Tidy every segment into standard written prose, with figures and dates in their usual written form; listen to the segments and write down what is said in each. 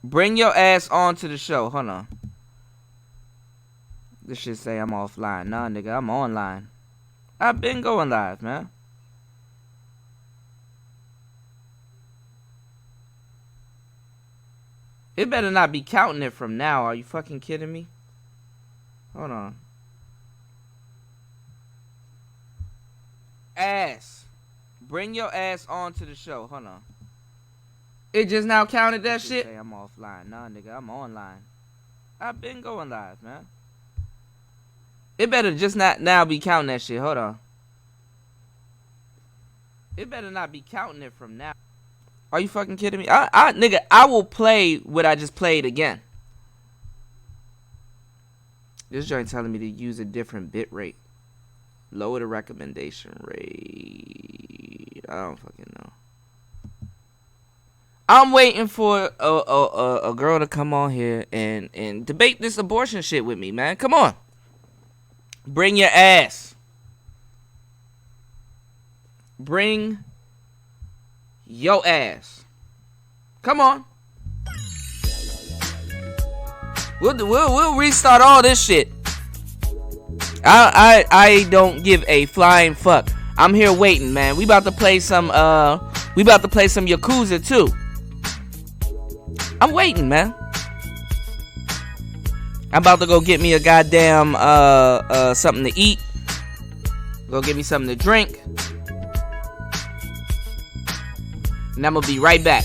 Bring your ass on to the show. Hold on. This shit say I'm offline. Nah, nigga, I'm online. I've been going live, man. It better not be counting it from now. Are you fucking kidding me? Hold on. Ass. Bring your ass on to the show. Hold on. It just now counted that shit? Say I'm offline. Nah, nigga, I'm online. I've been going live, man. It better just not now be counting that shit. Hold on. It better not be counting it from now. Are you fucking kidding me? Nigga, I will play what I just played again. This joint telling me to use a different bit rate. Lower the recommendation rate. I don't fucking know. I'm waiting for a girl to come on here and debate this abortion shit with me, man. Come on. Bring your ass. Bring your ass. Come on. We'll restart all this shit. I don't give a flying fuck. I'm here waiting, man. We about to play some Yakuza too. I'm waiting, man. I'm about to go get me a goddamn something to eat. Go get me something to drink. And I'm gonna be right back.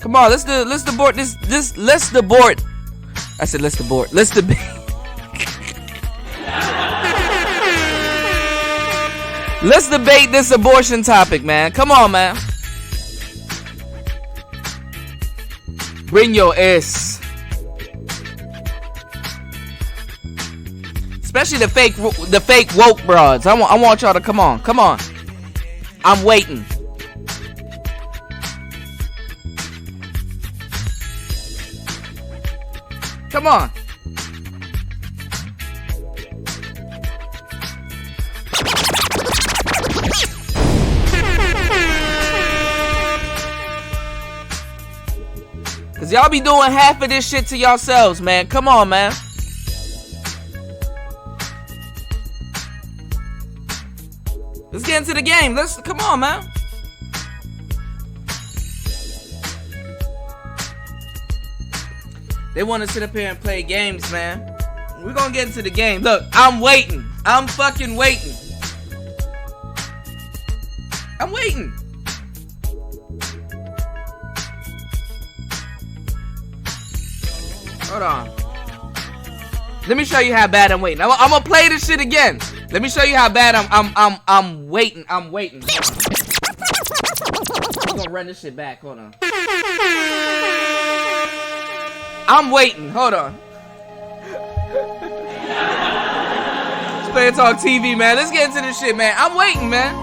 Come on, let's abort this. Let's abort. I said let's abort. Let's debate. Let's debate this abortion topic, man. Come on, man. Bring your ass. Especially the fake woke broads. I want y'all to come on. Come on. I'm waiting. Come on. Cause y'all be doing half of this shit to yourselves, man. Come on, man. Let's get into the game. Come on, man. They want to sit up here and play games, man. We're gonna get into the game. Look, I'm waiting. I'm fucking waiting. I'm waiting. Hold on. Let me show you how bad I'm waiting. I'm gonna play this shit again. Let me show you how bad I'm waiting. I'm waiting. I'm gonna run this shit back. Hold on. I'm waiting. Hold on. Let's play and talk TV, man. Let's get into this shit, man. I'm waiting, man.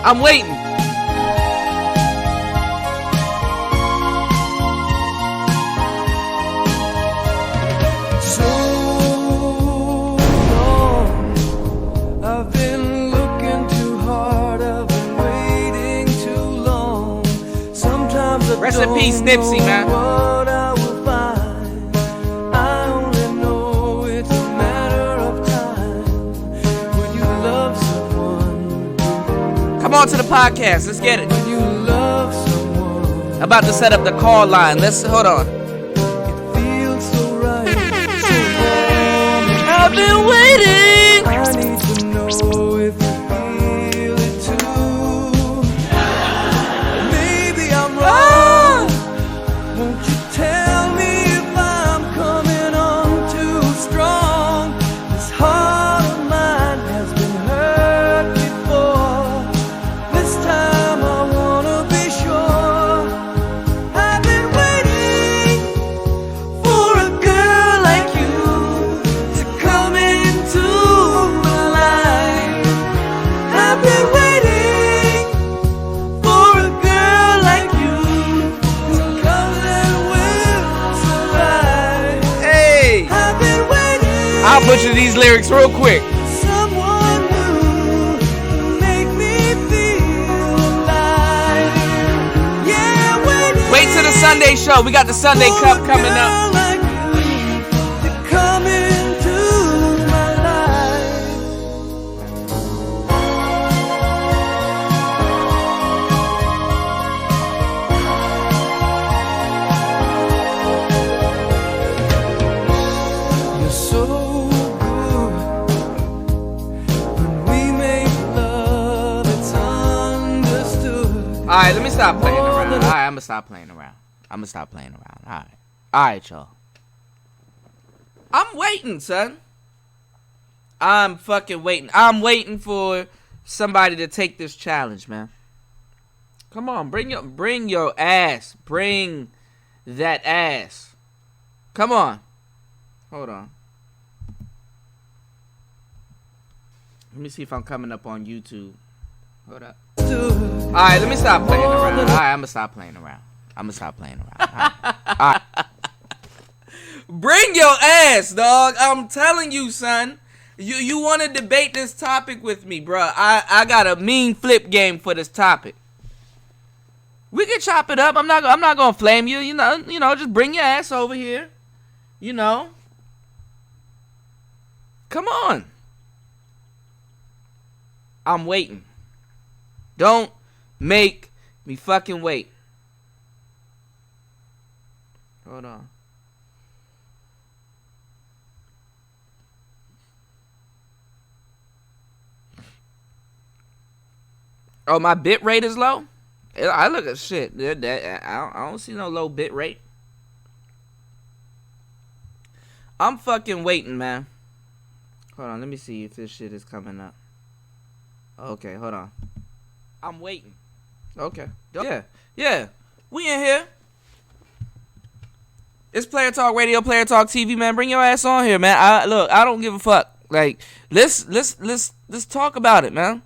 I'm waiting. Rest in peace, Nipsey, man. I only know it's a matter of time when you love someone. Come on to the podcast. Let's get it. When you love someone. About to set up the call line. Hold on. It feels so right. So warm. I've been waiting. I need to know if you feel it too. Maybe I'm wrong. I'll butcher these lyrics real quick. Someone new make me feel alive. Yeah, wait till the Sunday show. We got the Sunday Cup coming up. Like you to come into my life. You're so good. When we make love, it's understood. All right, let me stop playing around. All right, I'm gonna stop playing around. All right, y'all. I'm waiting, son. I'm fucking waiting. I'm waiting for somebody to take this challenge, man. Come on, bring your ass. Bring that ass. Come on. Hold on. Let me see if I'm coming up on YouTube. Hold up. Alright, let me stop playing around. Alright, I'm gonna stop playing around. Alright. Bring your ass, dog. I'm telling you, son. You want to debate this topic with me, bro? I got a mean flip game for this topic. We can chop it up. I'm not gonna flame you. You know, just bring your ass over here. You know. Come on. I'm waiting. Don't make me fucking wait. Hold on. Oh, my bit rate is low? I look at shit. I don't see no low bit rate. I'm fucking waiting, man. Hold on, let me see if this shit is coming up. Okay, hold on. I'm waiting. Okay. Yeah. We in here. It's Player Talk Radio, Player Talk TV, man. Bring your ass on here, man. I don't give a fuck. Like, let's talk about it, man.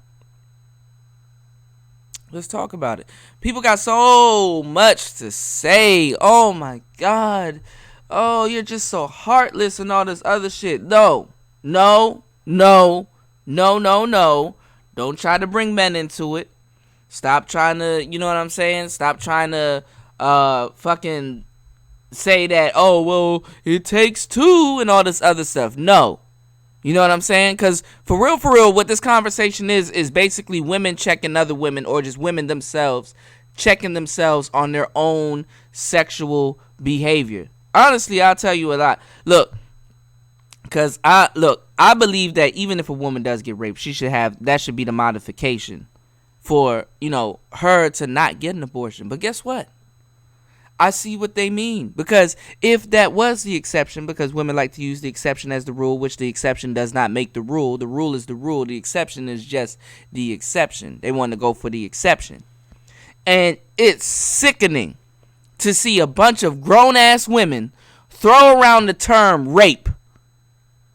Let's talk about it. People got so much to say. Oh my God. Oh, you're just so heartless and all this other shit. No. Don't try to bring men into it. Stop trying to, you know what I'm saying? Stop trying to fucking say that, oh, well, it takes two and all this other stuff. No. You know what I'm saying? Because for real, what this conversation is basically women checking other women, or just women themselves checking themselves on their own sexual behavior. Honestly, I'll tell you a lot. Look, because I believe that even if a woman does get raped, that should be the modification for, you know, her to not get an abortion. But guess what? I see what they mean. Because if that was the exception, because women like to use the exception as the rule, which the exception does not make the rule. The rule is the rule. The exception is just the exception. They want to go for the exception. And it's sickening to see a bunch of grown-ass women throw around the term rape.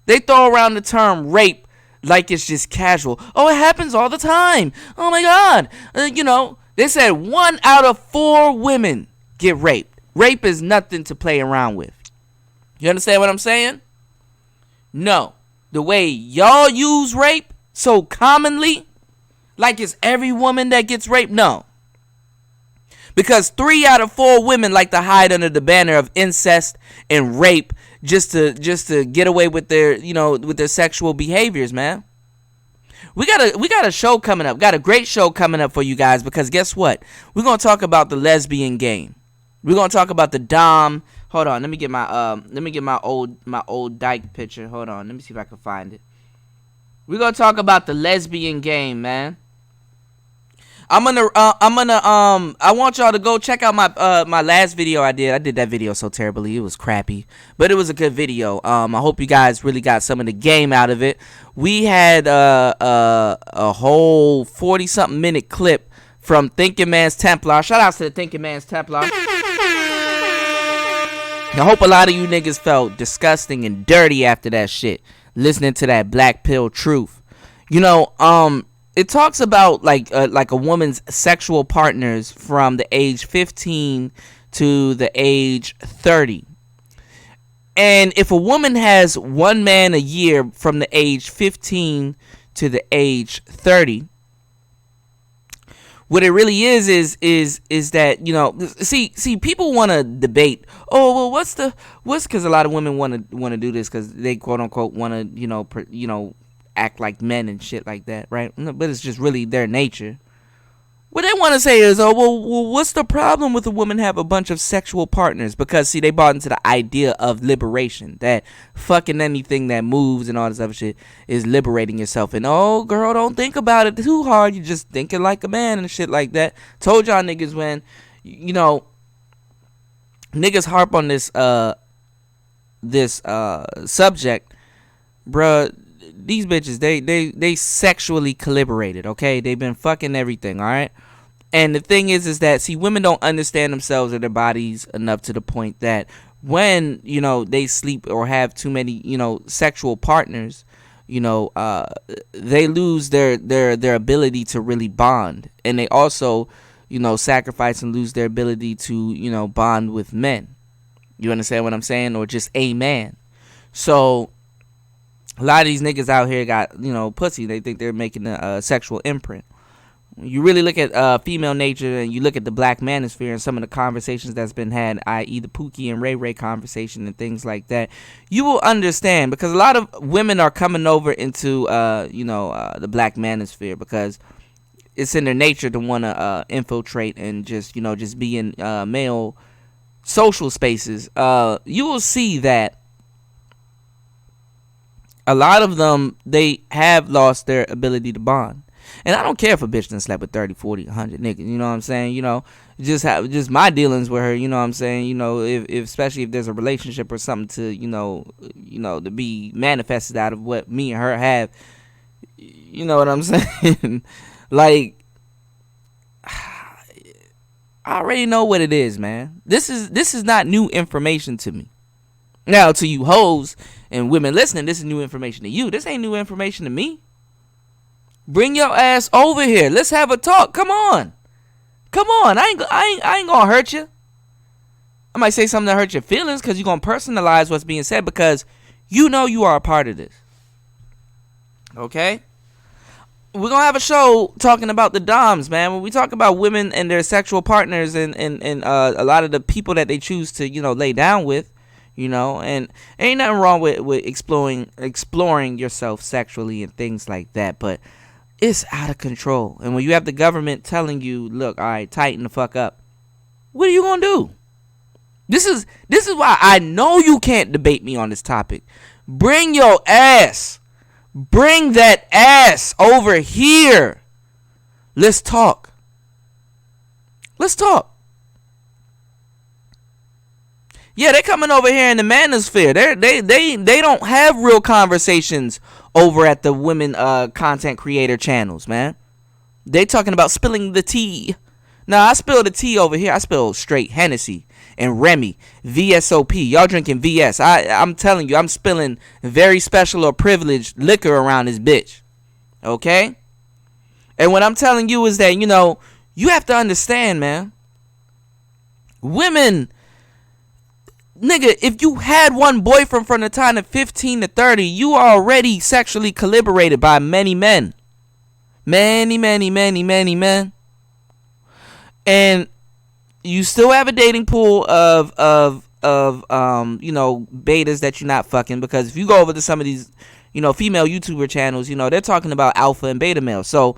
They throw around the term rape like it's just casual. Oh, it happens all the time. Oh, my God. You know, they said 1 out of 4 women get raped. Rape is nothing to play around with. You understand what I'm saying? No. The way y'all use rape so commonly, like it's every woman that gets raped, no. Because 3 out of 4 women like to hide under the banner of incest and rape just to get away with their, you know, with their sexual behaviors, man. We got a show coming up. Got a great show coming up for you guys, because guess what? We're going to talk about the lesbian game. We're going to talk about the dom. Hold on, let me get my old dyke picture. Hold on. Let me see if I can find it. We're going to talk about the lesbian game, man. I want y'all to go check out my last video I did. I did that video so terribly. It was crappy, but it was a good video. I hope you guys really got some of the game out of it. We had a whole 40-something minute clip from Thinking Man's Templar. Shout out to the Thinking Man's Templar. I hope a lot of you niggas felt disgusting and dirty after that shit, listening to that black pill truth. You know, it talks about like a woman's sexual partners from the age 15 to the age 30. And if a woman has one man a year from the age 15 to the age 30, what it really is that, you know, see people want to debate, oh well, what's because a lot of women want to do this because they quote unquote want to, you know, act like men and shit like that, right? But it's just really their nature. What they want to say is, oh, well, what's the problem with a woman have a bunch of sexual partners? Because, see, they bought into the idea of liberation, that fucking anything that moves and all this other shit is liberating yourself. And, oh, girl, don't think about it too hard. You're just thinking like a man and shit like that. Told y'all niggas when, you know, niggas harp on this subject, bruh. These bitches, they sexually calibrated, okay? They've been fucking everything, all right? And the thing is that, see, women don't understand themselves or their bodies enough to the point that when, you know, they sleep or have too many, you know, sexual partners, you know, they lose their ability to really bond. And they also, you know, sacrifice and lose their ability to, you know, bond with men. You understand what I'm saying? Or just a man. So a lot of these niggas out here got, you know, pussy. They think they're making a sexual imprint. You really look at female nature and you look at the black manosphere and some of the conversations that's been had, i.e. the Pookie and Ray Ray conversation and things like that, you will understand, because a lot of women are coming over into, the black manosphere because it's in their nature to want to infiltrate and just, you know, just be in male social spaces. You will see that a lot of them, they have lost their ability to bond. And I don't care if a bitch done slept with 30, 40, 100 niggas. You know what I'm saying? You know, just my dealings with her. You know what I'm saying? You know, if especially if there's a relationship or something to, you know, to be manifested out of what me and her have. You know what I'm saying? Like, I already know what it is, man. This is not new information to me. Now, to you hoes and women listening, this is new information to you. This ain't new information to me. Bring your ass over here. Let's have a talk. Come on. I ain't gonna hurt you. I might say something to hurt your feelings because you're gonna personalize what's being said because you know you are a part of this. Okay? We're gonna have a show talking about the doms, man. When we talk about women and their sexual partners and a lot of the people that they choose to, you know, lay down with. You know, and ain't nothing wrong with exploring yourself sexually and things like that, but it's out of control. And when you have the government telling you, look, all right, tighten the fuck up, what are you gonna do? This is why I know you can't debate me on this topic. Bring your ass. Bring that ass over here. Let's talk. Yeah, they coming over here in the manosphere. They don't have real conversations over at the women content creator channels, man. They talking about spilling the tea. Now, I spill the tea over here. I spill straight Hennessy and Remy, VSOP. Y'all drinking VS. I'm telling you, I'm spilling very special or privileged liquor around this bitch. Okay? And what I'm telling you is that, you know, you have to understand, man. Women... Nigga, if you had one boyfriend from the time of 15 to 30, you are already sexually calibrated by many men. Many men. And you still have a dating pool of betas that you're not fucking, because if you go over to some of these, you know, female YouTuber channels, you know, they're talking about alpha and beta males. So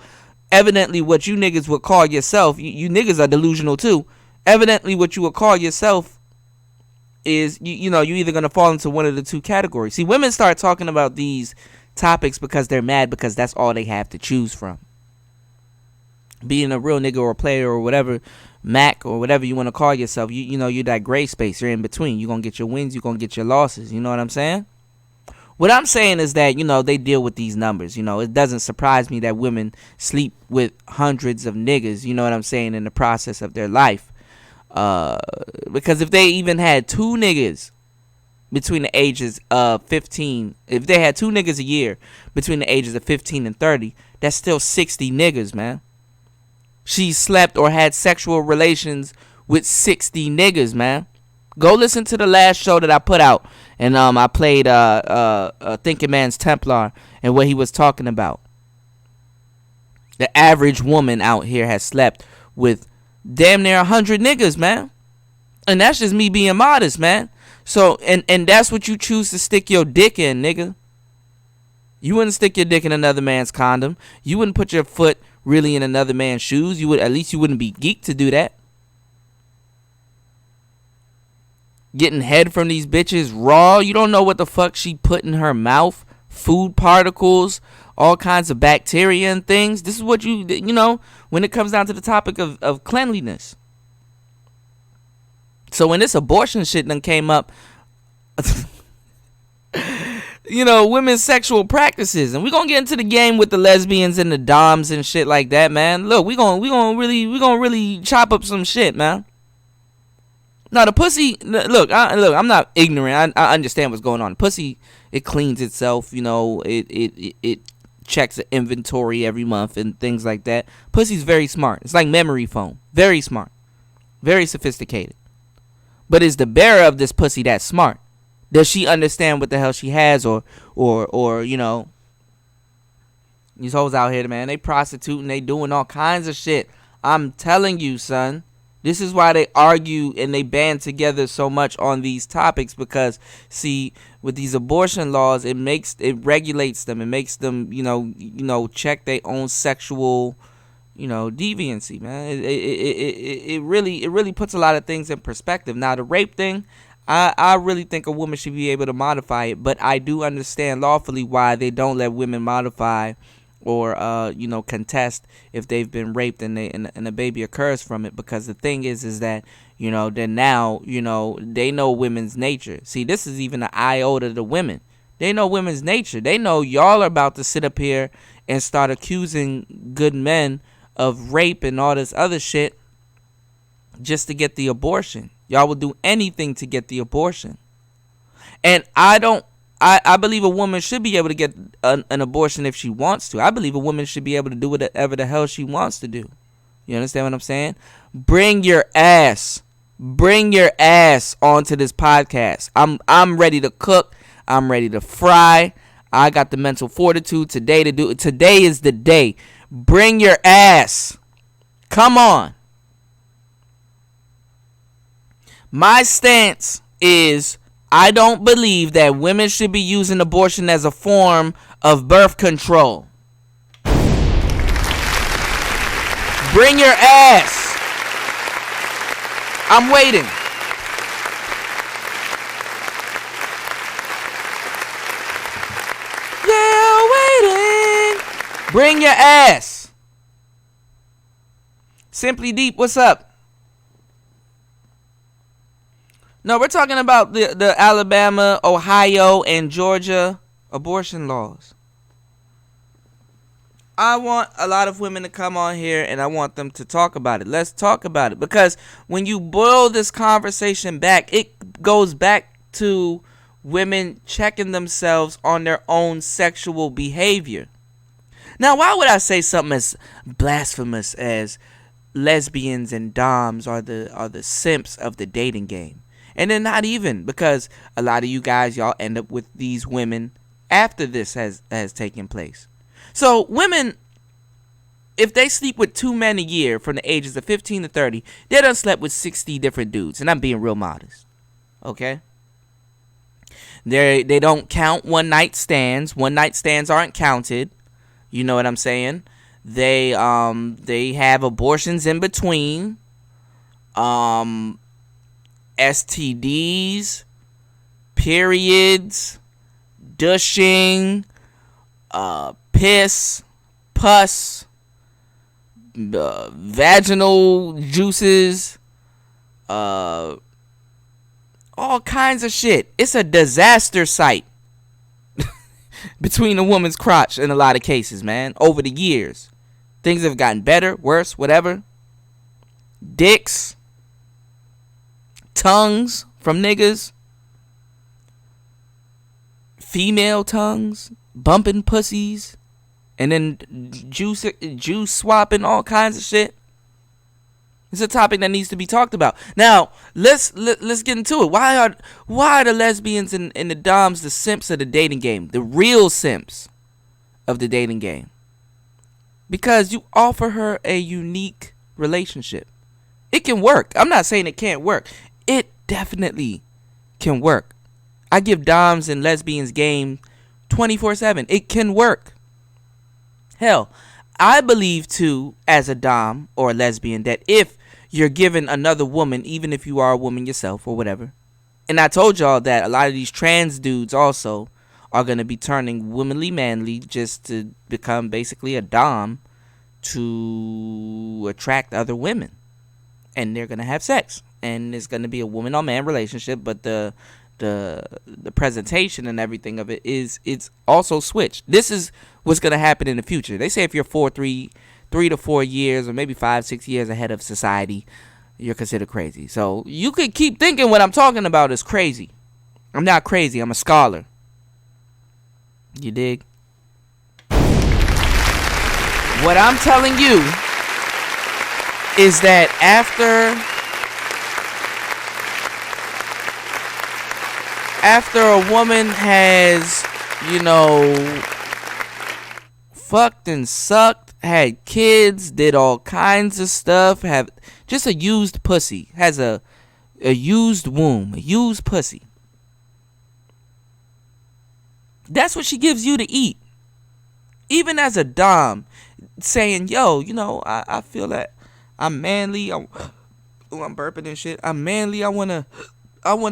evidently what you niggas would call yourself, you niggas are delusional too. Evidently what you would call yourself is, you know, you're either going to fall into one of the two categories. See, women start talking about these topics because they're mad because that's all they have to choose from. Being a real nigga or a player or whatever, Mac or whatever you want to call yourself, you know, you're that gray space. You're in between. You're going to get your wins. You're going to get your losses. You know what I'm saying? What I'm saying is that, you know, they deal with these numbers. You know, it doesn't surprise me that women sleep with hundreds of niggas, you know what I'm saying, in the process of their life. Because if they even had two niggas between the ages of 15, if they had two niggas a year between the ages of 15 and 30, that's still 60 niggas, man. She slept or had sexual relations with 60 niggas, man. Go listen to the last show that I put out, and I played Thinking Man's Templar and what he was talking about. The average woman out here has slept with damn near 100 niggas, man. And that's just me being modest, man. So, and that's what you choose to stick your dick in, nigga. You wouldn't stick your dick in another man's condom. You wouldn't put your foot really in another man's shoes. At least you wouldn't be geeked to do that. Getting head from these bitches raw. You don't know what the fuck she put in her mouth. Food particles, all kinds of bacteria and things. This is what you know, when it comes down to the topic of cleanliness. So when this abortion shit done came up, you know, women's sexual practices, and we're gonna get into the game with the lesbians and the doms and shit like that, man. Look, we gonna really chop up some shit, man. Now the pussy, look, I'm not ignorant. I understand what's going on. Pussy, it cleans itself, you know, it checks the inventory every month and things like that. Pussy's very smart. It's like memory foam. Very smart. Very sophisticated. But is the bearer of this pussy that smart? Does she understand what the hell she has, or you know, these hoes out here, man, they prostituting, they doing all kinds of shit. I'm telling you, son. This is why they argue and they band together so much on these topics, because, see, with these abortion laws, it regulates them. It makes them, you know, check their own sexual, you know, deviancy, man. It really puts a lot of things in perspective. Now, the rape thing, I really think a woman should be able to modify it, but I do understand lawfully why they don't let women modify or you know, contest if they've been raped and a baby occurs from it, because the thing is that, you know, then now, you know, they know women's nature. See, this is even an iota to the women. They know women's nature. They know y'all are about to sit up here and start accusing good men of rape and all this other shit just to get the abortion. Y'all will do anything to get the abortion. And I believe a woman should be able to get an abortion if she wants to. I believe a woman should be able to do whatever the hell she wants to do. You understand what I'm saying? Bring your ass onto this podcast. I'm ready to cook. I'm ready to fry. I got the mental fortitude today to do it. Today is the day. Bring your ass. Come on. My stance is, I don't believe that women should be using abortion as a form of birth control. Bring your ass. I'm waiting. Yeah, waiting. Bring your ass. Simply Deep, what's up? No, we're talking about the Alabama, Ohio, and Georgia abortion laws. I want a lot of women to come on here, and I want them to talk about it. Let's talk about it. Because when you boil this conversation back, it goes back to women checking themselves on their own sexual behavior. Now, why would I say something as blasphemous as lesbians and doms are the simps of the dating game? And then not even, because a lot of you guys, y'all end up with these women after this has taken place. So women, if they sleep with 2 men a year from the ages of 15 to 30, they done slept with 60 different dudes. And I'm being real modest. Okay? They don't count one night stands. One night stands aren't counted. You know what I'm saying? They have abortions in between. STDs, periods, douching, piss, pus, vaginal juices, all kinds of shit. It's a disaster site between a woman's crotch in a lot of cases, man. Over the years, things have gotten better, worse, whatever. Dicks, tongues from niggas, female tongues, bumping pussies, and then juice swapping, all kinds of shit. It's a topic that needs to be talked about. Now, let's get into it. Why are the lesbians and the doms the simps of the dating game? The real simps of the dating game. Because you offer her a unique relationship. It can work. I'm not saying it can't work. It definitely can work. I give doms and lesbians game 24/7. It can work. Hell, I believe too, as a dom or a lesbian, that if you're given another woman, even if you are a woman yourself or whatever, and I told y'all that a lot of these trans dudes also are going to be turning womanly manly just to become basically a dom to attract other women, and they're going to have sex, and it's going to be a woman on man relationship, but the presentation and everything of it it's also switched. This is what's going to happen in the future. They say if you're 3 to 4 years or maybe 5-6 years ahead of society, you're considered crazy. So you could keep thinking what I'm talking about is crazy. I'm not crazy. I'm a scholar. You dig? What I'm telling you is that after a woman has, fucked and sucked, had kids, did all kinds of stuff, have just a used pussy, has a used womb, a used pussy. That's what she gives you to eat. Even as a dom, saying, yo, I feel that I'm manly. I'm burping and shit. I'm manly. I wanna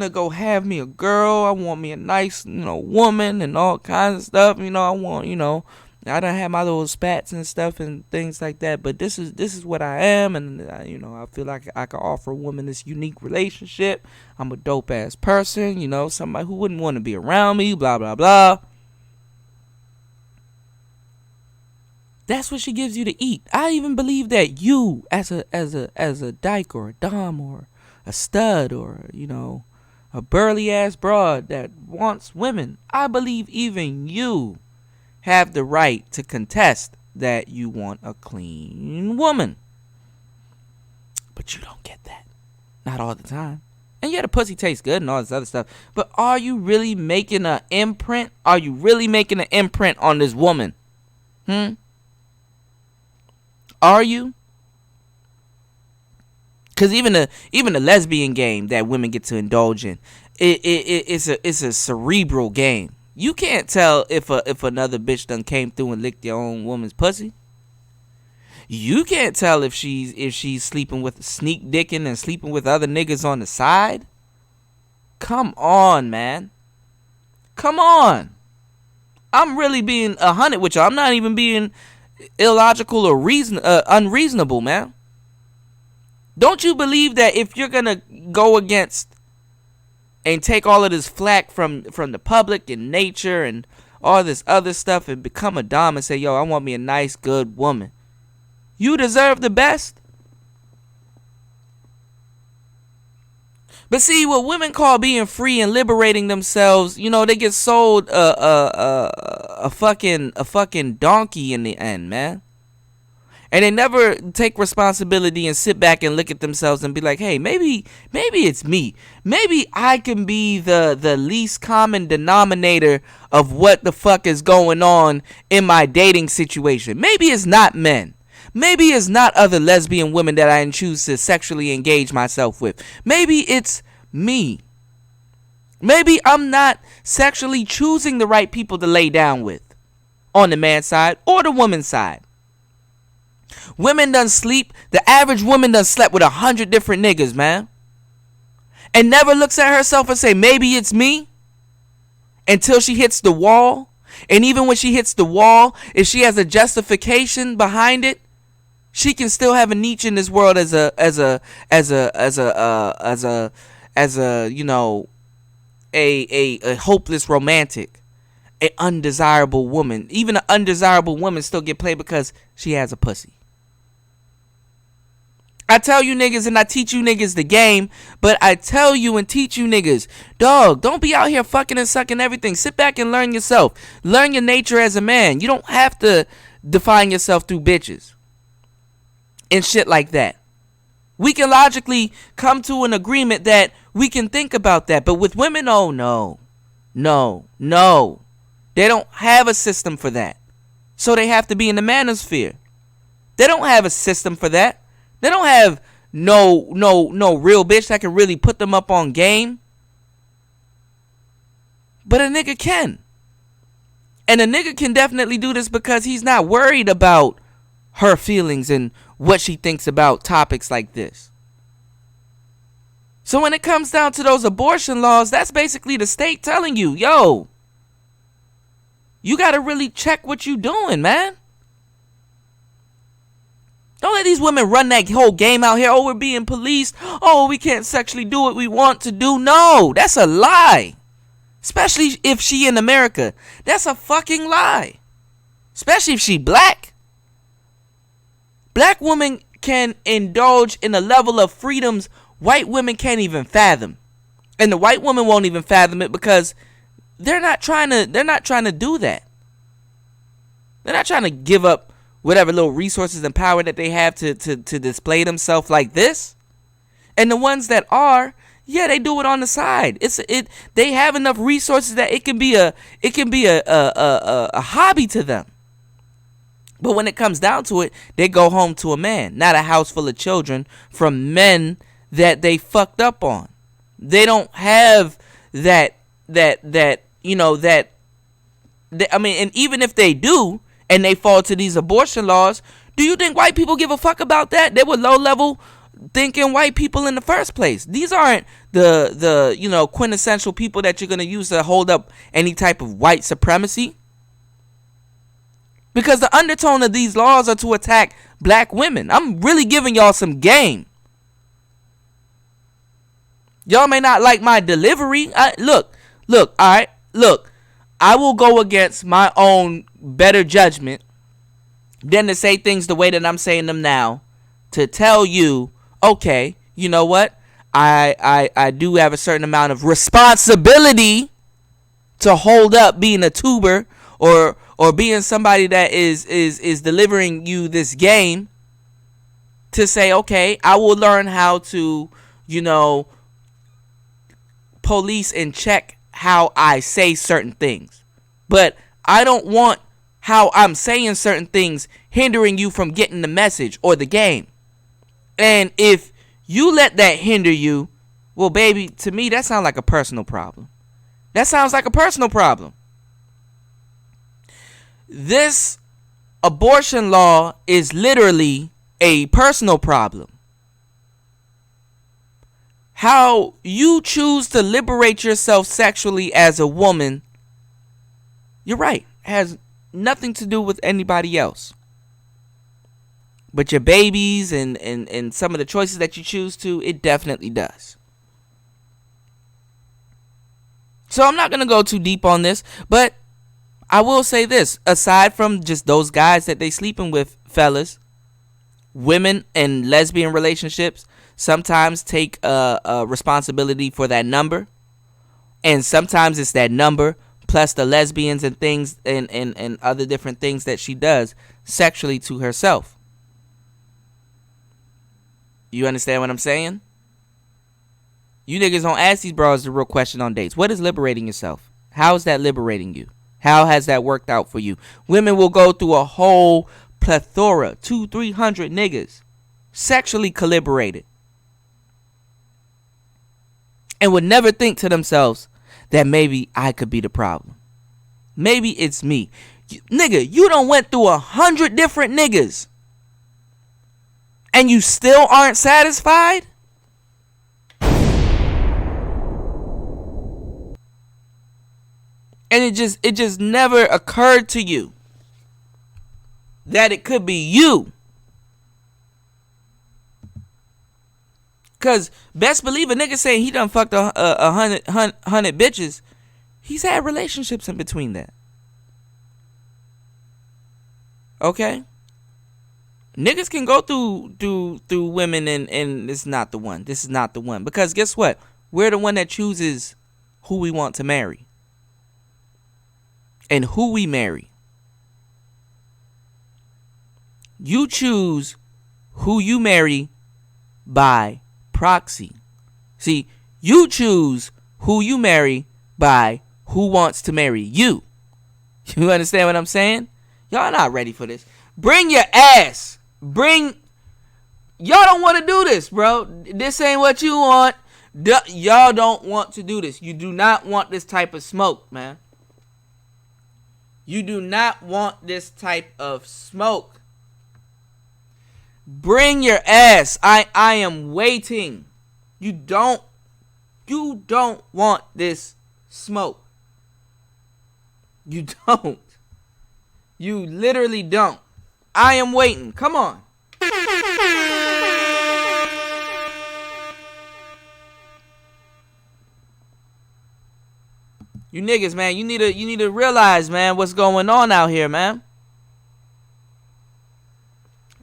go have me a girl. I want me a nice, woman and all kinds of stuff. I want, I done have my little spats and stuff and things like that. But this is what I am, and I feel like I can offer a woman this unique relationship. I'm a dope ass person, somebody who wouldn't want to be around me. Blah blah blah. That's what she gives you to eat. I even believe that you, as a dyke or a dom or a stud or a burly ass broad that wants women, I believe even you have the right to contest that you want a clean woman. But you don't get that. Not all the time. And yeah, the pussy tastes good and all this other stuff. But are you really making an imprint? Are you really making an imprint on this woman? Are you? Because even the lesbian game that women get to indulge in, it's a cerebral game. You can't tell if another bitch done came through and licked your own woman's pussy. You can't tell if she's sleeping with sneak dicking and sleeping with other niggas on the side. Come on, man. Come on. I'm really being 100 with you. I'm not even being illogical or unreasonable, man. Don't you believe that if you're gonna go against and take all of this flack from the public and nature and all this other stuff and become a dom and say, yo, I want me a nice, good woman, you deserve the best? But see, what women call being free and liberating themselves, they get sold a fucking donkey in the end, man. And they never take responsibility and sit back and look at themselves and be like, hey, maybe it's me. Maybe I can be the least common denominator of what the fuck is going on in my dating situation. Maybe it's not men. Maybe it's not other lesbian women that I choose to sexually engage myself with. Maybe it's me. Maybe I'm not sexually choosing the right people to lay down with on the man's side or the woman's side. Women done sleep. The average woman done slept with 100 different niggas, man. And never looks at herself and say, maybe it's me. Until she hits the wall. And even when she hits the wall, if she has a justification behind it, she can still have a niche in this world as a hopeless romantic, an undesirable woman. Even an undesirable woman still get played because she has a pussy. I tell you niggas and I teach you niggas the game, but I tell you and teach you niggas, dog, don't be out here fucking and sucking everything. Sit back and learn yourself. Learn your nature as a man. You don't have to define yourself through bitches and shit like that. We can logically come to an agreement that we can think about that. But with women, oh no. No. They don't have a system for that. So they have to be in the manosphere. They don't have a system for that. They don't have no real bitch that can really put them up on game. But a nigga can. And a nigga can definitely do this because he's not worried about her feelings and what she thinks about topics like this. So when it comes down to those abortion laws, that's basically the state telling you, yo, you got to really check what you doing, man. Don't let these women run that whole game out here. Oh, we're being policed. Oh, we can't sexually do what we want to do. No, that's a lie. Especially if she in America. That's a fucking lie. Especially if she black. Black women can indulge in a level of freedoms white women can't even fathom. And the white woman won't even fathom it because they're not trying to do that. They're not trying to give up whatever little resources and power that they have to display themselves like this. And the ones that are, yeah, they do it on the side. They have enough resources that it can be a hobby to them. But when it comes down to it, they go home to a man, not a house full of children from men that they fucked up on. They don't have that I mean, and even if they do, and they fall to these abortion laws, do you think white people give a fuck about that? They were low-level thinking white people in the first place. These aren't the quintessential people that you're going to use to hold up any type of white supremacy. Because the undertone of these laws are to attack black women. I'm really giving y'all some game. Y'all may not like my delivery. Look, all right, look. I will go against my own better judgment than to say things the way that I'm saying them now, to tell you, okay, you know what? I do have a certain amount of responsibility to hold up being a tuber or being somebody that is delivering you this game, to say, okay, I will learn how to, police and check how I say certain things. But I don't want how I'm saying certain things hindering you from getting the message or the game. And if you let that hinder you, well, baby, to me, that sounds like a personal problem. That sounds like a personal problem. This abortion law is literally a personal problem. How you choose to liberate yourself sexually as a woman, you're right, has nothing to do with anybody else. But your babies and some of the choices that you choose to, it definitely does. So I'm not going to go too deep on this, but I will say this. Aside from just those guys that they sleeping with, fellas, women in lesbian relationships sometimes take a responsibility for that number. And sometimes it's that number plus the lesbians and things and other different things that she does sexually to herself. You understand what I'm saying? You niggas don't ask these bros the real question on dates. What is liberating yourself? How is that liberating you? How has that worked out for you? Women will go through a whole plethora, 200-300 niggas, sexually collaborated, and would never think to themselves that maybe I could be the problem. Maybe it's me. Nigga, you done went through 100 different niggas and you still aren't satisfied? And it just never occurred to you that it could be you. Cause best believe a nigga saying he done fucked a hundred bitches, he's had relationships in between that. Okay? Niggas can go through women and it's not the one. This is not the one. Because guess what? We're the one that chooses who we want to marry. And who we marry. You choose who you marry by proxy. See, you choose who you marry by who wants to marry you. You understand what I'm saying? Y'all not ready for this. Bring your ass. Y'all don't want to do this, bro. This ain't what you want. Y'all don't want to do this. You do not want this type of smoke, man. You do not want this type of smoke. Bring your ass. I am waiting. You don't want this smoke. You don't. You literally don't. I am waiting. Come on. You niggas, man, you need to realize, man, what's going on out here, man.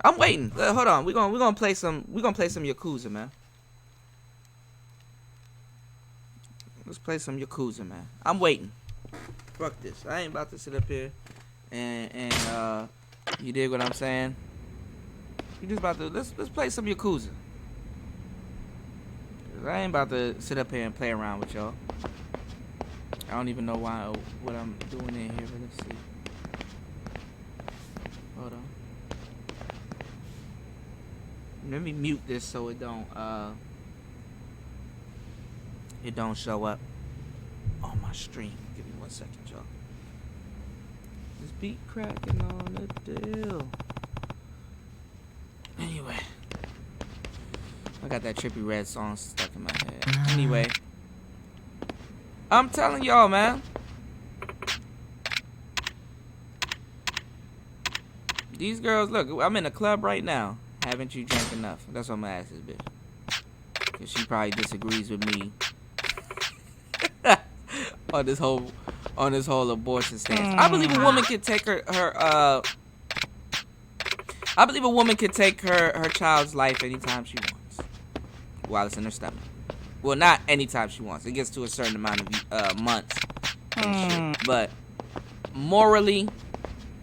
I'm waiting. Hold on. We're gonna play some Yakuza, man. Let's play some Yakuza, man. I'm waiting. Fuck this. I ain't about to sit up here and you dig what I'm saying? You just about to let's play some Yakuza. I ain't about to sit up here and play around with y'all. I don't even know what I'm doing in here, but let's see. Hold on. Let me mute this so it don't show up on my stream. Give me 1 second, y'all. This beat cracking on the deal. Anyway. I got that Trippie Redd song stuck in my head. Anyway. I'm telling y'all, man. These girls, look, I'm in a club right now. Haven't you drank enough? That's what I'm gonna ask this bitch. Cause she probably disagrees with me on this whole abortion stance. I believe a woman can take I believe a woman can take her child's life anytime she wants, while it's in her stomach. Well, not anytime she wants. It gets to a certain amount of months and shit. But morally,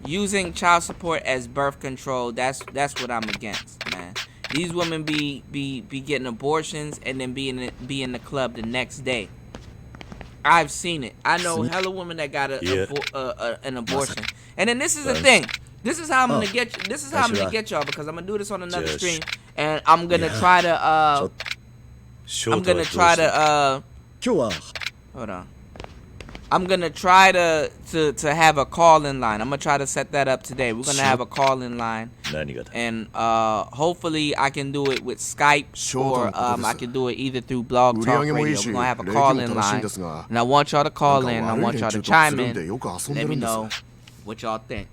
using child support as birth control, that's what I'm against, man. These women be getting abortions and then be in the club the next day. I've seen it. I know hella women that got an abortion. And then this is the thing. This is how I'm gonna get you. This is how I'm gonna get y'all, because I'm gonna do this on another stream, and I'm gonna try to hold on. I'm gonna try to have a call-in line. I'm gonna try to set that up today. We're gonna have a call-in line, and hopefully I can do it with Skype, or I can do it either through Blog Talk Radio. We're gonna have a call-in line, and I want y'all to call in. I want y'all to chime in. Let me know what y'all think.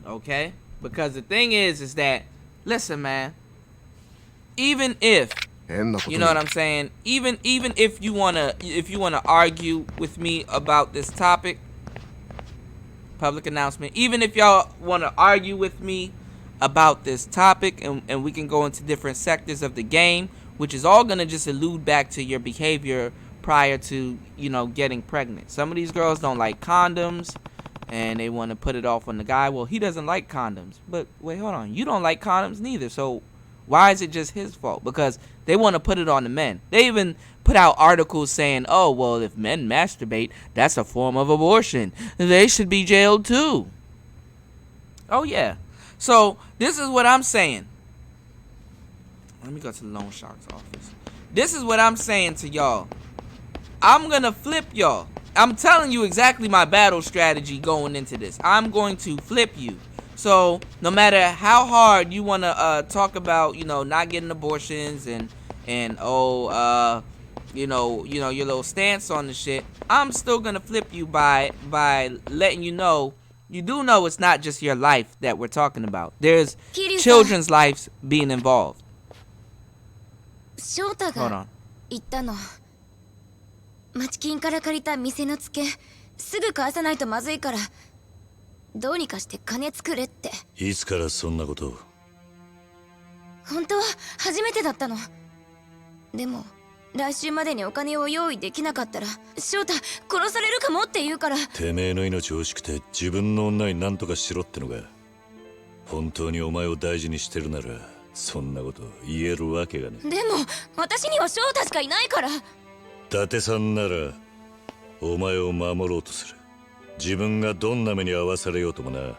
Okay? Because the thing is that, listen, man. Even if, you know what I'm saying? Even if you wanna argue with me about this topic, public announcement. Even if y'all wanna argue with me about this topic, and we can go into different sectors of the game, which is all gonna just allude back to your behavior prior to, getting pregnant. Some of these girls don't like condoms, and they want to put it off on the guy. Well, he doesn't like condoms. But wait, hold on. You don't like condoms neither. So why is it just his fault? Because they want to put it on the men. They even put out articles saying, oh, well, if men masturbate, that's a form of abortion. They should be jailed too. Oh, yeah. So this is what I'm saying. Let me go to the Loan Shark's office. This is what I'm saying to y'all. I'm going to flip y'all. I'm telling you exactly my battle strategy going into this. I'm going to flip you. So no matter how hard you want to talk about, not getting abortions and your little stance on the shit, I'm still gonna flip you by letting you know. You do know it's not just your life that we're talking about. There's children's lives being involved. Hold on. 町金から借りた店のツケすぐ返さないとまずいからどうにかして金作れって。いつからそんなことを。本当は初めてだったの。でも来週までにお金を用意できなかったら翔太殺されるかもって言うから。てめえの命欲しくて自分の女に何とかしろってのが本当にお前を大事にしてるならそんなこと言えるわけがねでも私には翔太しかいないから。伊達さんならお前を守ろうとする。自分がどんな目に遭わされようともな。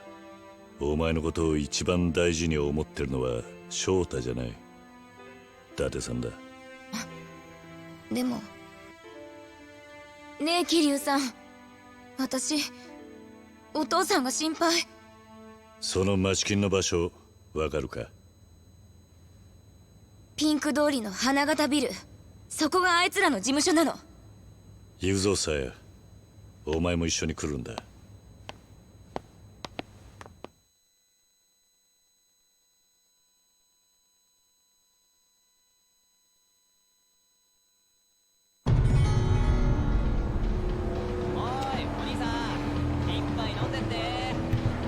お前のことを一番大事に思ってるのは翔太じゃない、伊達さんだ。でもねえ桐生さん、私お父さんが心配。その町金の場所わかるか？ピンク通りの花形ビル、そこがあいつらの事務所なの。行くぞさや、お前も一緒に来るんだ。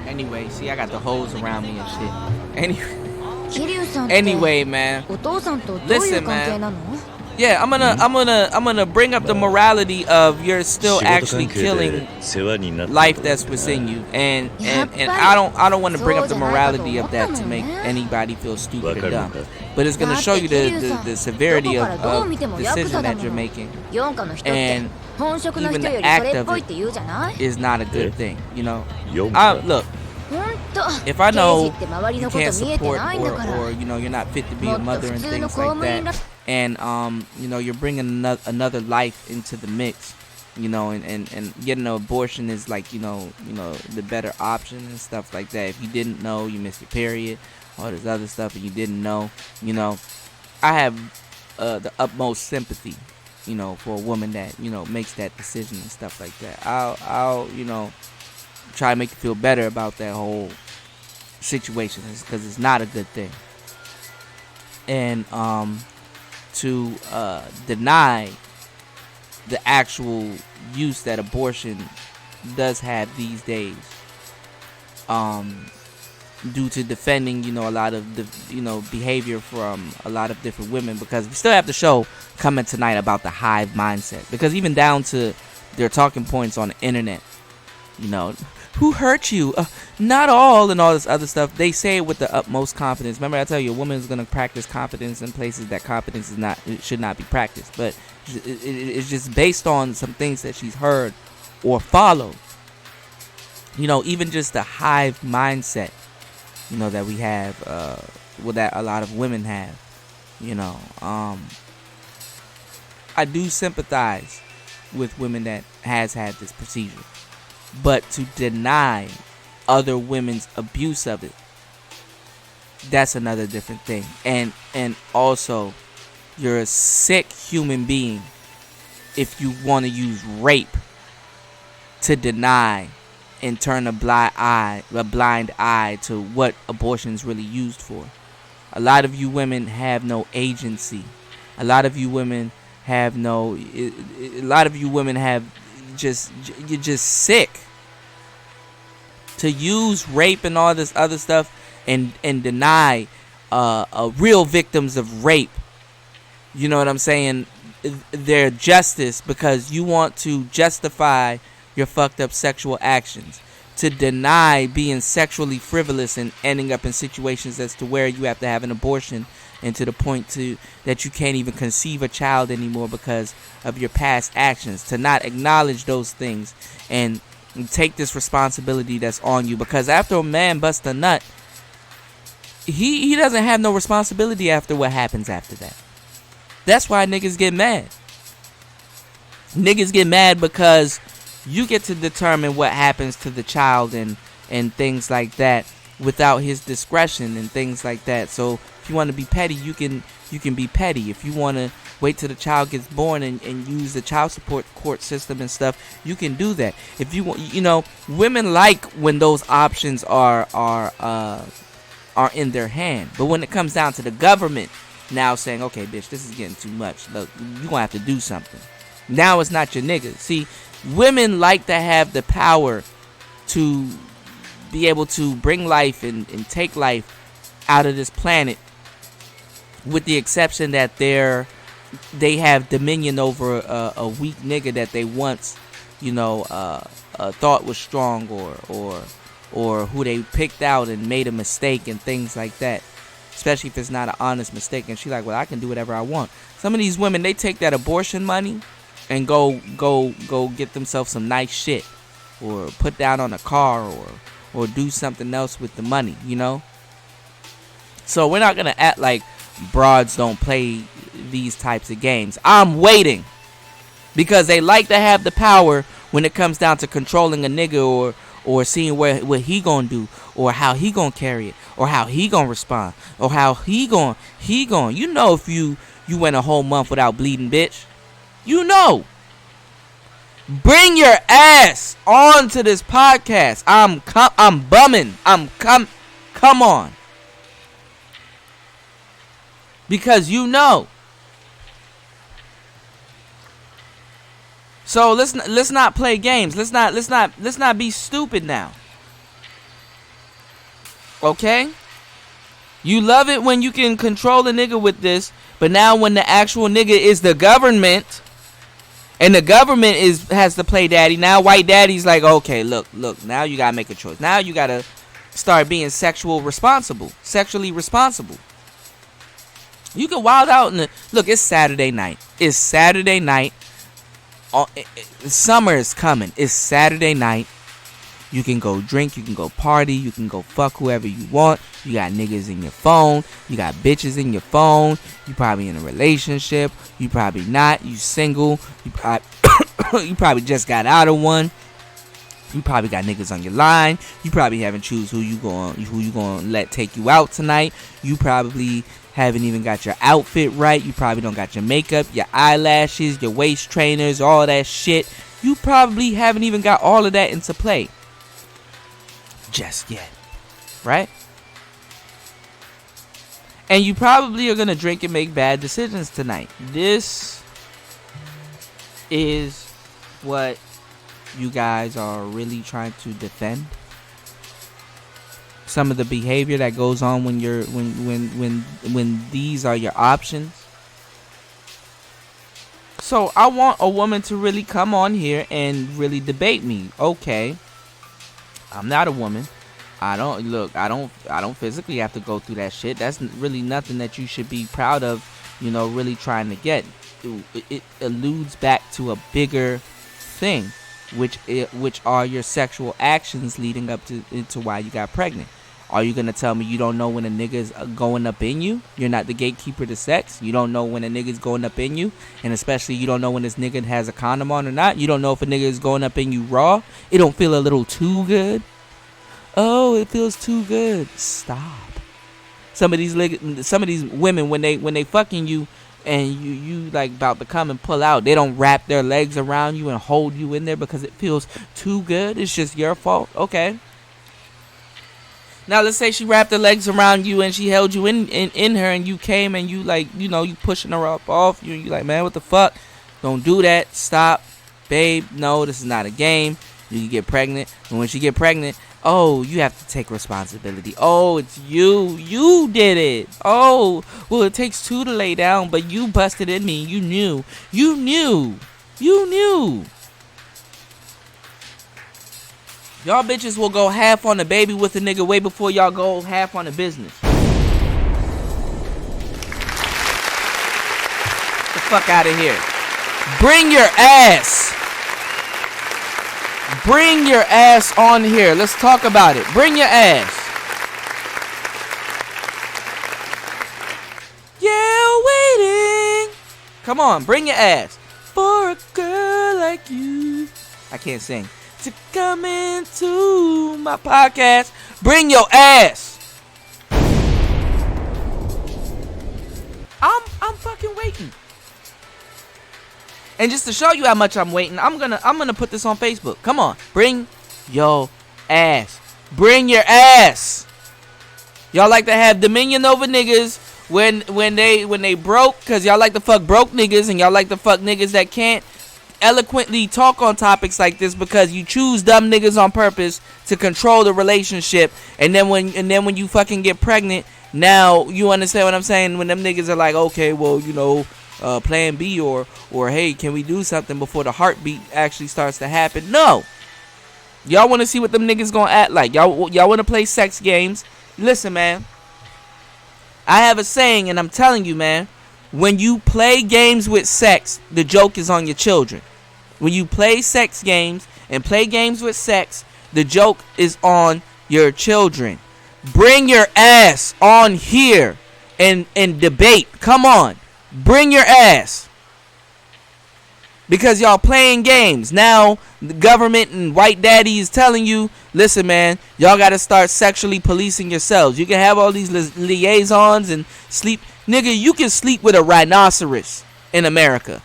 Anyway, see, I got the hose around me and shit.桐生さんって Anyway, man. お父さんとどういう Listen, 関係なの？ Yeah, I'm gonna bring up the morality of you're still 仕事 actually 関係 killing で世話になった life that's within you, and I don't want to bring up the morality of that to make anybody feel stupid or dumb, but it's gonna show you the severity of the decision that you're making 四課の人って and 本職の even 人 the よりそ act れっ of ぽいって言うじゃない？ is not a good Yeah. thing, you know. 4 Look, ほんと if I 刑 know 事って周り you のこと can't 見えて support ないんだから。 or you know you're not fit to be も a っと mother 普 and 通の things 公 like 務員 that, ら and you know you're bringing another life into the mix, you know, and getting an abortion is like you know the better option and stuff like that. If you didn't know, you missed your period, all this other stuff, and you didn't know, you know, I have the utmost sympathy, you know, for a woman that you know makes that decision and stuff like that. I'll you know try to make you feel better about that whole situation because it's not a good thing. And to deny the actual use that abortion does have these days, due to defending you know a lot of the you know behavior from a lot of different women, because we still have the show coming tonight about the hive mindset, because even down to their talking points on the internet, you know, who hurt you? Not all, and all this other stuff. They say it with the utmost confidence. Remember, I tell you, a woman is going to practice confidence in places that confidence is not, it should not be practiced. But it's just based on some things that she's heard or followed. You know, even just the hive mindset, you know, that we have, well, that a lot of women have. You know, I do sympathize with women that has had this procedure. But to deny other women's abuse of it, that's another different thing. And also, you're a sick human being if you want to use rape to deny and turn a blind eye to what abortion is really used for. A lot of you women have no agency. A lot of you women have you're just sick to use rape and all this other stuff and deny real victims of rape, you know what I'm saying, their justice, because you want to justify your fucked up sexual actions, to deny being sexually frivolous and ending up in situations as to where you have to have an abortion, and to the point to that you can't even conceive a child anymore because of your past actions, to not acknowledge those things and take this responsibility that's on you. Because after a man busts a nut, he doesn't have no responsibility after what happens after that. That's why niggas get mad. Niggas get mad because you get to determine what happens to the child and things like that without his discretion and things like that. So if you want to be petty, you can be petty. If you want to wait till the child gets born and use the child support court system and stuff, you can do that. If you want, you know, women like when those options are in their hand. But when it comes down to the government now saying, okay, bitch, this is getting too much, look, you gonna have to do something. Now it's not your nigga. See, women like to have the power to be able to bring life and take life out of this planet, with the exception that they have dominion over a weak nigga that they once, you know, thought was strong, or who they picked out and made a mistake and things like that. especially if it's not an honest mistake. And she's like, well, I can do whatever I want. Some of these women, they take that abortion money and go get themselves some nice shit, or put down on a car, or do something else with the money, you know. So we're not gonna act like broads don't play these types of games. I'm waiting, because they like to have the power when it comes down to controlling a nigga, or seeing what he gonna do, or how he gonna carry it, or how he gonna respond, or how he gonna you know, if you went a whole month without bleeding, bitch, you know. Bring your ass on to this podcast. I'm bumming. Come on. Because you know. So let's not play games. Let's not be stupid now. Okay? You love it when you can control a nigga with this, but now when the actual nigga is the government, and the government has to play daddy, now white daddy's like, okay, look, now you gotta make a choice. Now you gotta start being sexually responsible. You can wild out look, it's Saturday night. Summer is coming. It's Saturday night. You can go drink, you can go party, you can go fuck whoever you want. You got niggas in your phone, you got bitches in your phone. You probably in a relationship, you probably not. You single, you probably just got out of one. You probably got niggas on your line. You probably haven't choose who you gonna let take you out tonight. You probably haven't even got your outfit right. You probably don't got your makeup, your eyelashes, your waist trainers, all that shit. You probably haven't even got all of that into play just yet, right? And you probably are gonna drink and make bad decisions tonight. This is what you guys are really trying to defend. Some of the behavior that goes on when you're when these are your options. So I want a woman to really come on here and really debate me. Okay, I'm not a woman. I don't physically have to go through that shit. That's really nothing that you should be proud of, you know, really trying to get. It alludes back to a bigger thing, which are your sexual actions leading up to why you got pregnant. Are you gonna tell me you don't know when a nigga is going up in you? You're not the gatekeeper to sex. You don't know when a nigga is going up in you, and especially you don't know when this nigga has a condom on or not. You don't know if a nigga is going up in you raw. It don't feel a little too good. Oh, it feels too good. Stop. Some of these women, when they fucking you and you like about to come and pull out, they don't wrap their legs around you and hold you in there because it feels too good. It's just your fault. Okay. Now let's say she wrapped her legs around you and she held you in her, and you came and you like, you know, you pushing her up off you, and you like, man, what the fuck? Don't do that. Stop. Babe, no, this is not a game. You get pregnant, and when she get pregnant, oh, you have to take responsibility. Oh, it's you. You did it. Oh, well, it takes two to lay down, but you busted in me. You knew. You knew. You knew. Y'all bitches will go half on the baby with a nigga way before y'all go half on the business. Get the fuck out of here. Bring your ass. Bring your ass on here. Let's talk about it. Bring your ass. Yeah, waiting. Come on, bring your ass. For a girl like you. I can't sing. To come into my podcast. Bring your ass. I'm fucking waiting. And just to show you how much I'm waiting, I'm gonna put this on Facebook. Come on, bring your ass. Bring your ass. Y'all like to have dominion over niggas when they broke, cause y'all like to fuck broke niggas, and y'all like to fuck niggas that can't eloquently talk on topics like this because you choose dumb niggas on purpose to control the relationship. And then when you fucking get pregnant, now you understand what I'm saying? When them niggas are like, okay, well, you know, plan B or hey, can we do something before the heartbeat actually starts to happen? No. Y'all want to see what them niggas gonna act like. Y'all want to play sex games. Listen, man, I have a saying, and I'm telling you, man, when you play games with sex, the joke is on your children. When you play sex games and play games with sex, the joke is on your children. Bring your ass on here and debate. Come on. Bring your ass. Because y'all playing games. Now, the government and white daddy is telling you, listen, man, y'all got to start sexually policing yourselves. You can have all these liaisons and sleep. Nigga, you can sleep with a rhinoceros in America.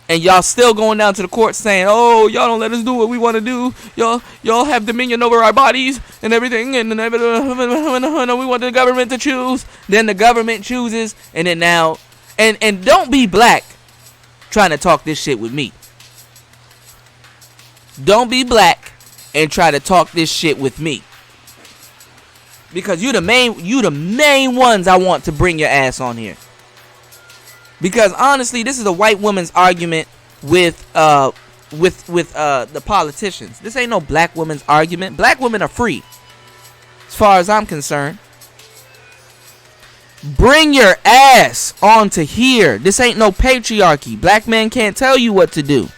And y'all still going down to the court saying, oh, y'all don't let us do what we want to do. Y'all have dominion over our bodies and everything. And we want the government to choose. Then the government chooses. And then now, and don't be black trying to talk this shit with me. Don't be black and try to talk this shit with me. Because you the main ones I want to bring your ass on here. Because honestly, this is a white woman's argument with the politicians. This ain't no black woman's argument. Black women are free, as far as I'm concerned. Bring your ass onto here. This ain't no patriarchy. Black man can't tell you what to do.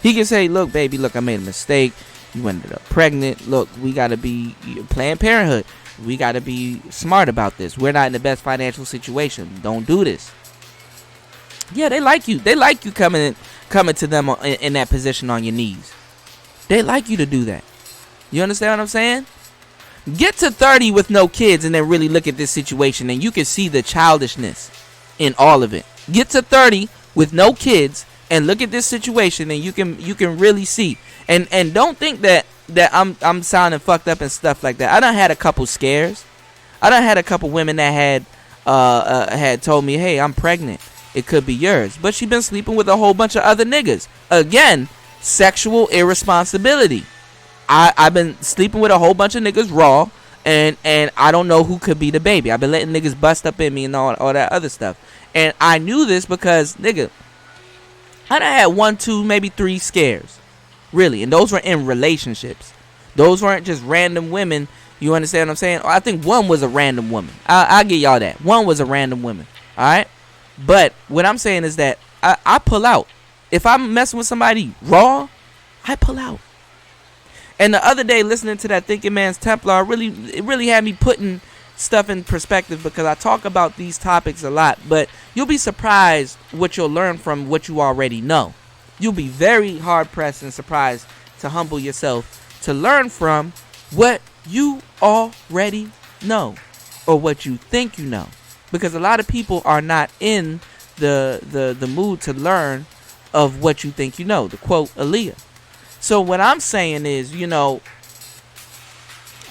He can say, look, baby, look, I made a mistake. You ended up pregnant. Look, we got to be Planned Parenthood. We got to be smart about this. We're not in the best financial situation. Don't do this. Yeah, they like you. They like you coming to them in that position on your knees. They like you to do that. You understand what I'm saying? Get to 30 with no kids and then really look at this situation and you can see the childishness in all of it. Get to 30 with no kids and look at this situation and you can really see. And don't think that I'm sounding fucked up and stuff like that. I done had a couple scares. I done had a couple women that had told me, hey, I'm pregnant. It could be yours. But she been sleeping with a whole bunch of other niggas. Again, sexual irresponsibility. I've been sleeping with a whole bunch of niggas raw, and I don't know who could be the baby. I've been letting niggas bust up in me and all that other stuff. And I knew this because, nigga, I done had 1, 2, maybe 3 scares. Really. And those were in relationships. Those weren't just random women. You understand what I'm saying? I think one was a random woman. I'll give y'all that. One was a random woman. Alright? But what I'm saying is that I pull out. If I'm messing with somebody raw, I pull out. And the other day, listening to that Thinking Man's Templar, it really had me putting stuff in perspective because I talk about these topics a lot. But you'll be surprised what you'll learn from what you already know. You'll be very hard-pressed and surprised to humble yourself to learn from what you already know or what you think you know. Because a lot of people are not in the mood to learn of what you think you know. To quote Aaliyah. So what I'm saying is,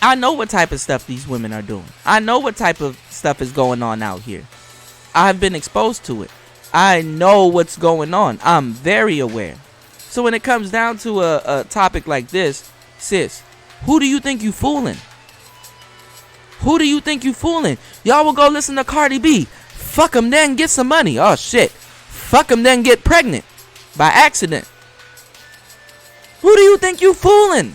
I know what type of stuff these women are doing. I know what type of stuff is going on out here. I've been exposed to it. I know what's going on. I'm very aware. So when it comes down to a topic like this, sis, who do you think you fooling? Who do you think you fooling? Y'all will go listen to Cardi B. Fuck them then get some money. Oh shit. Fuck them then get pregnant. By accident. Who do you think you fooling?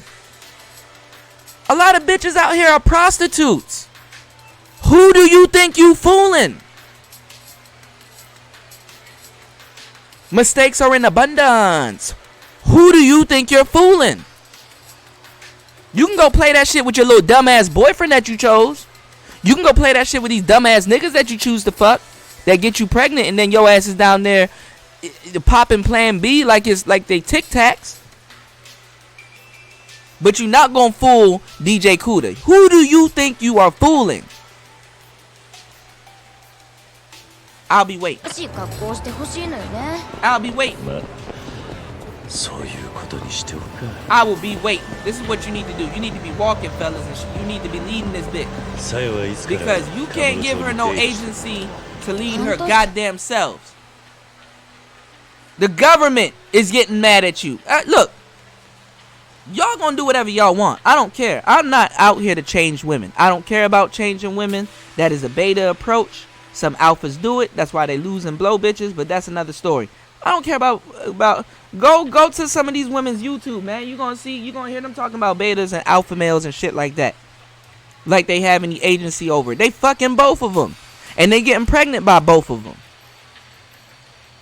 A lot of bitches out here are prostitutes. Who do you think you fooling? Mistakes are in abundance. Who do you think you're fooling? You can go play that shit with your little dumbass boyfriend that you chose. You can go play that shit with these dumbass niggas that you choose to fuck that get you pregnant and then your ass is down there popping Plan B like they Tic Tacs. But you're not gonna fool DJ Kuda. Who do you think you are fooling? I'll be waiting. I'll be waiting. I will be waiting. This is what you need to do. You need to be walking, fellas, and you need to be leading this bitch. Because you can't give her no agency to lead her goddamn selves. The government is getting mad at you. Look. Y'all gonna do whatever y'all want. I don't care. I'm not out here to change women. I don't care about changing women. That is a beta approach. Some alphas do it. That's why they lose and blow bitches. But that's another story. I don't care about go to some of these women's YouTube, man. You gonna hear them talking about betas and alpha males and shit like that. like they have any agency over it. They fucking both of them. And they getting pregnant by both of them.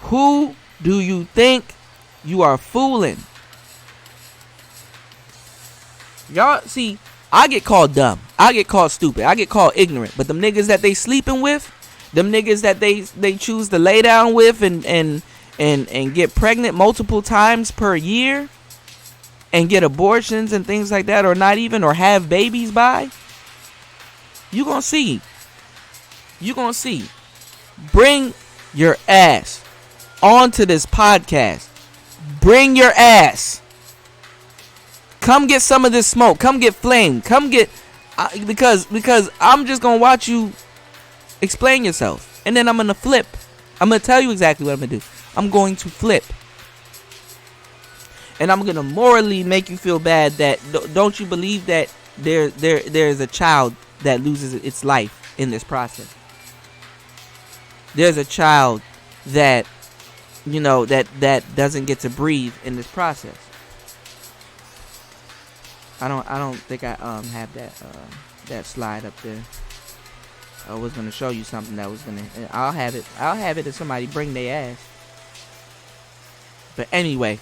Who do you think you are fooling? Y'all, see, I get called dumb. I get called stupid. I get called ignorant. But them niggas that they sleeping with, them niggas that they choose to lay down with and get pregnant multiple times per year and get abortions and things like that, or not even, or have babies by, you gonna see. You gonna see. Bring your ass onto this podcast. Bring your ass. Come get some of this smoke. Come get flame. Come get, because I'm just gonna watch you explain yourself, and then I'm gonna flip. I'm gonna tell you exactly what I'm gonna do. I'm going to flip, and I'm gonna morally make you feel bad. That don't you believe that there's a child that loses its life in this process? There's a child that, you know, that doesn't get to breathe in this process. I don't think I have that slide up there. I was gonna show you something that was gonna. I'll have it if somebody bring their ass. But anyway,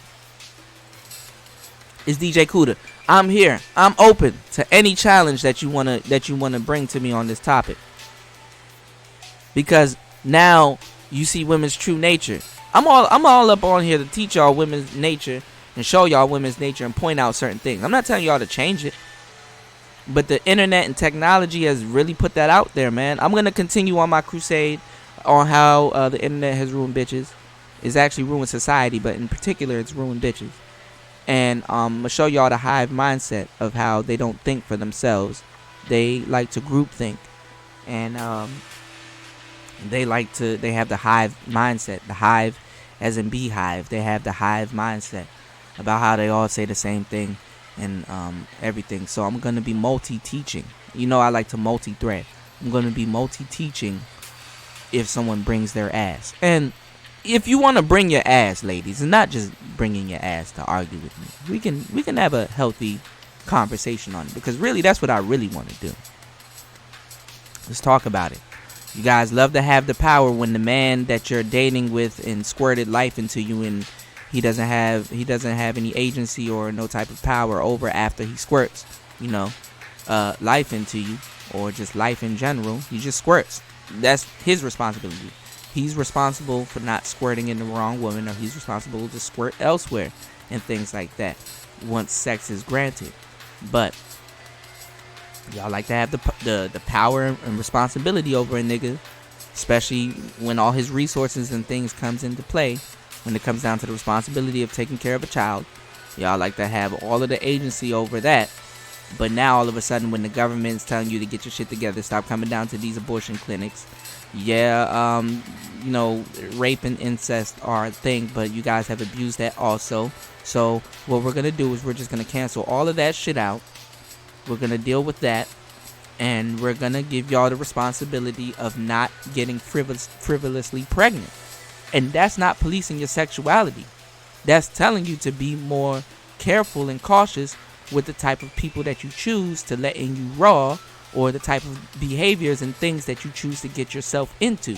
it's DJ Kuda. I'm here. I'm open to any challenge that you wanna bring to me on this topic. Because now you see women's true nature. I'm all up on here to teach y'all women's nature and show y'all women's nature and point out certain things. I'm not telling y'all to change it, but the internet and technology has really put that out there, man. I'm gonna continue on my crusade on how the internet has ruined bitches. It's actually ruined society, but in particular, it's ruined bitches. And I'm gonna show y'all the hive mindset of how they don't think for themselves. They like to group think, and they have the hive mindset. The hive, as in beehive, they have the hive mindset about how they all say the same thing and everything. So I'm gonna be multi-teaching. You know, I like to multi-thread. I'm gonna be multi-teaching if someone brings their ass. And if you want to bring your ass, ladies, and not just bringing your ass to argue with me, we can have a healthy conversation on it, because really that's what I really want to do. Let's talk about it. You guys love to have the power when the man that you're dating with and squirted life into you, and he doesn't have any agency or no type of power over after he squirts, you know, life into you, or just life in general. He just squirts. That's his responsibility. He's responsible for not squirting in the wrong woman, or he's responsible to squirt elsewhere and things like that once sex is granted. But y'all like to have the power and responsibility over a nigga, especially when all his resources and things comes into play. When it comes down to the responsibility of taking care of a child, y'all like to have all of the agency over that. But now all of a sudden, when the government's telling you to get your shit together, stop coming down to these abortion clinics. Yeah, you know, rape and incest are a thing, but you guys have abused that also. So what we're gonna do is we're just gonna cancel all of that shit out. We're gonna deal with that, and we're gonna give y'all the responsibility of not getting frivolously pregnant. And that's not policing your sexuality. That's telling you to be more careful and cautious with the type of people that you choose to let in you raw, or the type of behaviors and things that you choose to get yourself into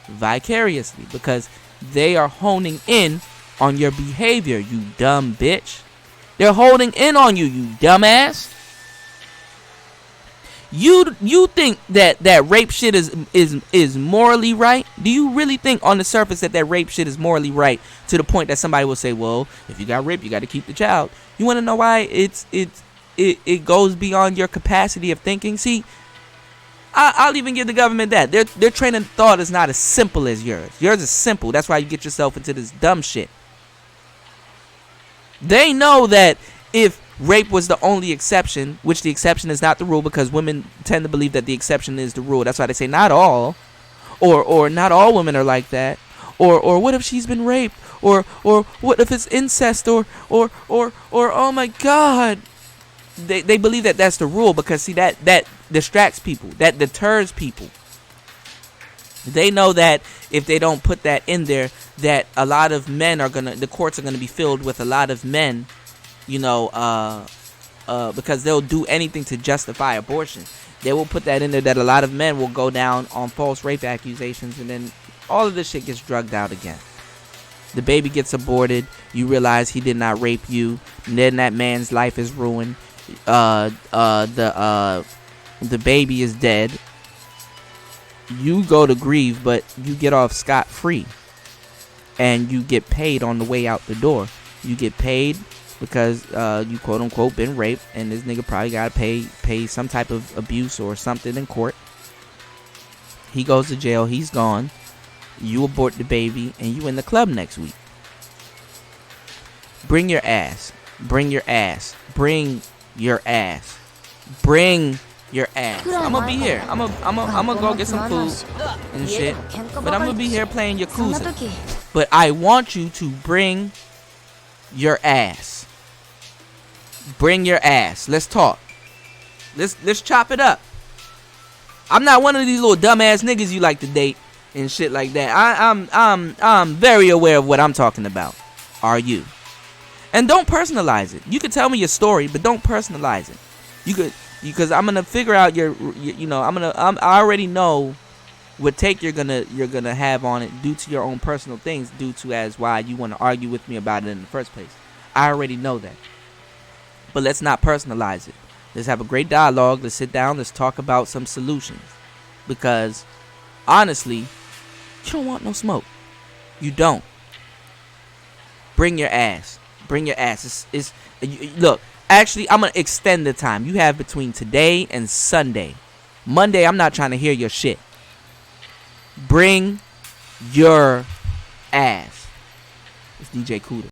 vicariously, because they are honing in on your behavior, you dumb bitch. They're holding in on you, you dumbass. You think that rape shit is morally right? Do you really think on the surface that rape shit is morally right, to the point that somebody will say, well, if you got raped, you got to keep the child? You want to know why it goes beyond your capacity of thinking? See, I'll even give the government that. Their train of thought is not as simple as yours. Yours is simple. That's why you get yourself into this dumb shit. They know that if rape was the only exception, which the exception is not the rule, because women tend to believe that the exception is the rule. That's why they say not all, or not all women are like that, or what if she's been raped, or what if it's incest, or oh my god. They believe that that's the rule, because see, that distracts people, that deters people. They know that if they don't put that in there, that a lot of men the courts are gonna be filled with a lot of men, you know, because they'll do anything to justify abortion. They will put that in there that a lot of men will go down on false rape accusations, and then all of this shit gets drugged out again. The baby gets aborted. You realize he did not rape you. And then that man's life is ruined. The baby is dead. You go to grieve, but you get off scot-free. And you get paid on the way out the door. You get paid because you quote-unquote been raped, and this nigga probably got to pay some type of abuse or something in court. He goes to jail. He's gone. You abort the baby, and you in the club next week. Bring your ass. Bring your ass. Bring your ass. Bring your ass. I'm gonna be here. I'm gonna go get some food and shit. But I'm gonna be here playing Yakuza. But I want you to bring your ass. Bring your ass. Let's talk. Let's chop it up. I'm not one of these little dumbass niggas you like to date and shit like that. I'm very aware of what I'm talking about. Are you? And don't personalize it. You could tell me your story, but don't personalize it. You could, because I'm gonna figure out I already know what take you're gonna have on it due to your own personal things, due to as why you want to argue with me about it in the first place. I already know that. But let's not personalize it. Let's have a great dialogue. Let's sit down. Let's talk about some solutions. Because honestly, you don't want no smoke. You don't. Bring your ass. Bring your ass. Look, actually, I'm going to extend the time. You have between today and Sunday. Monday, I'm not trying to hear your shit. Bring your ass. It's DJ Kuda.